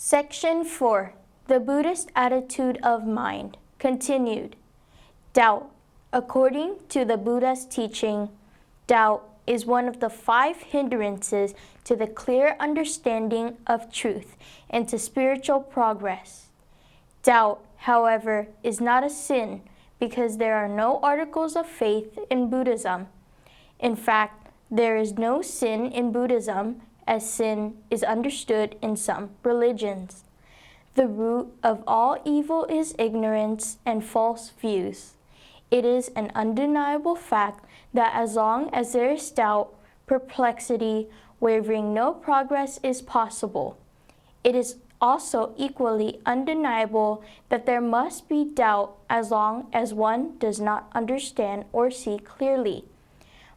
Section 4. The Buddhist Attitude of Mind. Continued. Doubt. According to the Buddha's teaching, doubt is one of the 5 hindrances to the clear understanding of truth and to spiritual progress. Doubt, however, is not a sin because there are no articles of faith in Buddhism. In fact, there is no sin in Buddhism as sin is understood in some religions. The root of all evil is ignorance and false views. It is an undeniable fact that as long as there is doubt, perplexity, wavering, no progress is possible. It is also equally undeniable that there must be doubt as long as one does not understand or see clearly.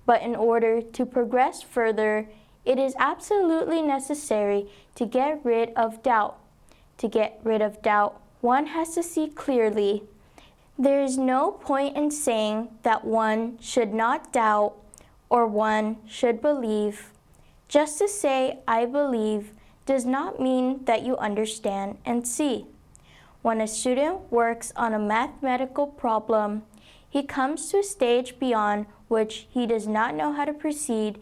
But in order to progress further, it is absolutely necessary to get rid of doubt. To get rid of doubt, one has to see clearly. There is no point in saying that one should not doubt or one should believe. Just to say, I believe, does not mean that you understand and see. When a student works on a mathematical problem, he comes to a stage beyond which he does not know how to proceed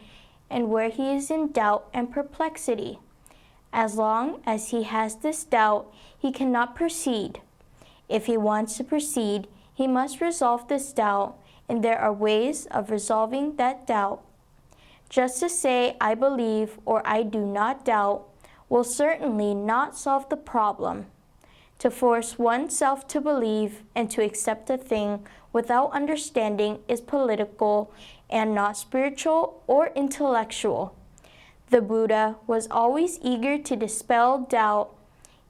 and where he is in doubt and perplexity. As long as he has this doubt, he cannot proceed. If he wants to proceed, he must resolve this doubt, and there are ways of resolving that doubt. Just to say, I believe or I do not doubt will certainly not solve the problem. To force oneself to believe and to accept a thing without understanding is political and not spiritual or intellectual. The Buddha was always eager to dispel doubt.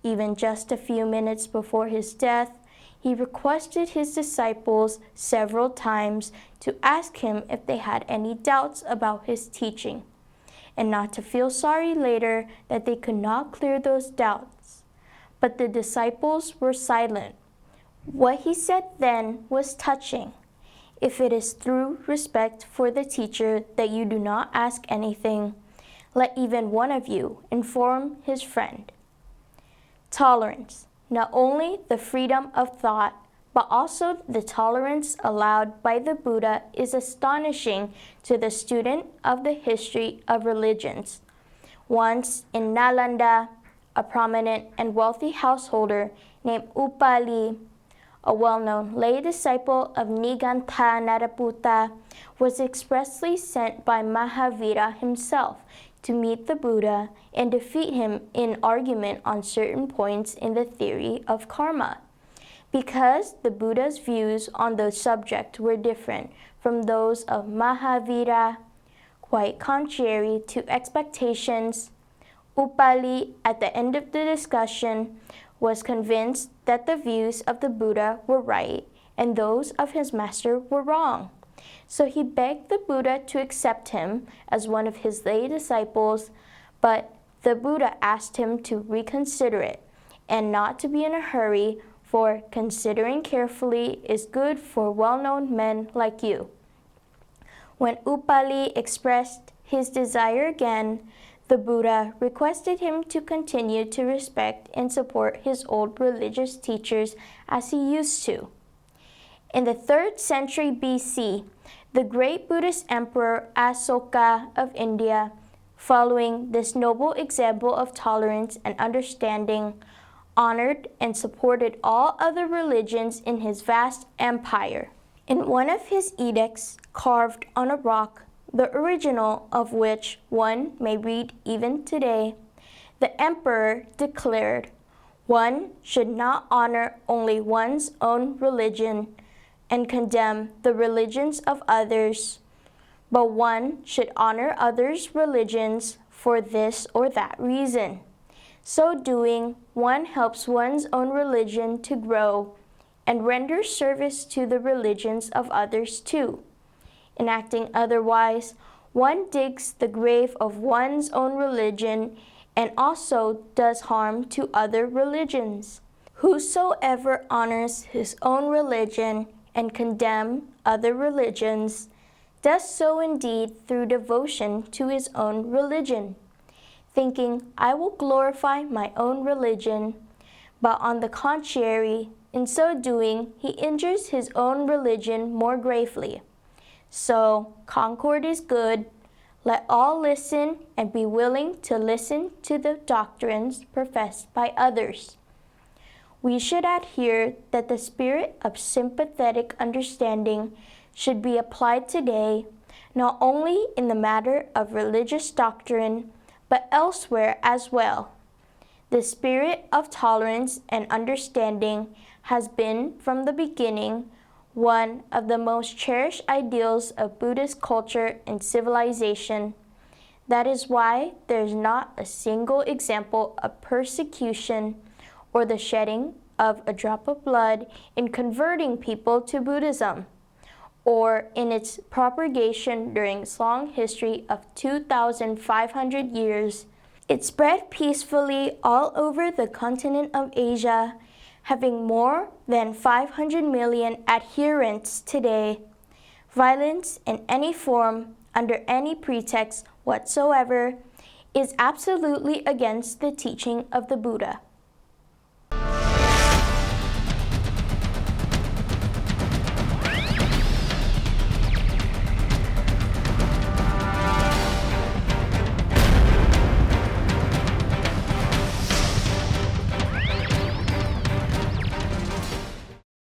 Even just a few minutes before his death, he requested his disciples several times to ask him if they had any doubts about his teaching, and not to feel sorry later that they could not clear those doubts. But the disciples were silent. What he said then was touching. If it is through respect for the teacher that you do not ask anything, let even one of you inform his friend. Tolerance. Not only the freedom of thought, but also the tolerance allowed by the Buddha is astonishing to the student of the history of religions. Once in Nalanda, a prominent and wealthy householder named Upali, a well-known lay disciple of Nigantha Naraputta, was expressly sent by Mahavira himself to meet the Buddha and defeat him in argument on certain points in the theory of karma. Because the Buddha's views on the subject were different from those of Mahavira, quite contrary to expectations, Upali, at the end of the discussion, was convinced that the views of the Buddha were right and those of his master were wrong. So he begged the Buddha to accept him as one of his lay disciples, but the Buddha asked him to reconsider it and not to be in a hurry, for considering carefully is good for well-known men like you. When Upali expressed his desire again, the Buddha requested him to continue to respect and support his old religious teachers as he used to. In the 3rd century BC, the great Buddhist emperor Asoka of India, following this noble example of tolerance and understanding, honored and supported all other religions in his vast empire. In one of his edicts, carved on a rock, the original of which one may read even today, the emperor declared, one should not honor only one's own religion and condemn the religions of others, but one should honor others' religions for this or that reason. So doing, one helps one's own religion to grow and renders service to the religions of others too. In acting otherwise, one digs the grave of one's own religion and also does harm to other religions. Whosoever honors his own religion and condemns other religions does so indeed through devotion to his own religion. thinking, I will glorify my own religion. But on the contrary, in so doing, he injures his own religion more gravely. So, concord is good. Let all listen and be willing to listen to the doctrines professed by others. We should adhere that the spirit of sympathetic understanding should be applied today, not only in the matter of religious doctrine, but elsewhere as well. The spirit of tolerance and understanding has been, from the beginning, one of the most cherished ideals of Buddhist culture and civilization. That is why there is not a single example of persecution or the shedding of a drop of blood in converting people to Buddhism, or in its propagation during its long history of 2,500 years. It spread peacefully all over the continent of Asia, having more than 500 million adherents today. Violence in any form, under any pretext whatsoever, is absolutely against the teaching of the Buddha.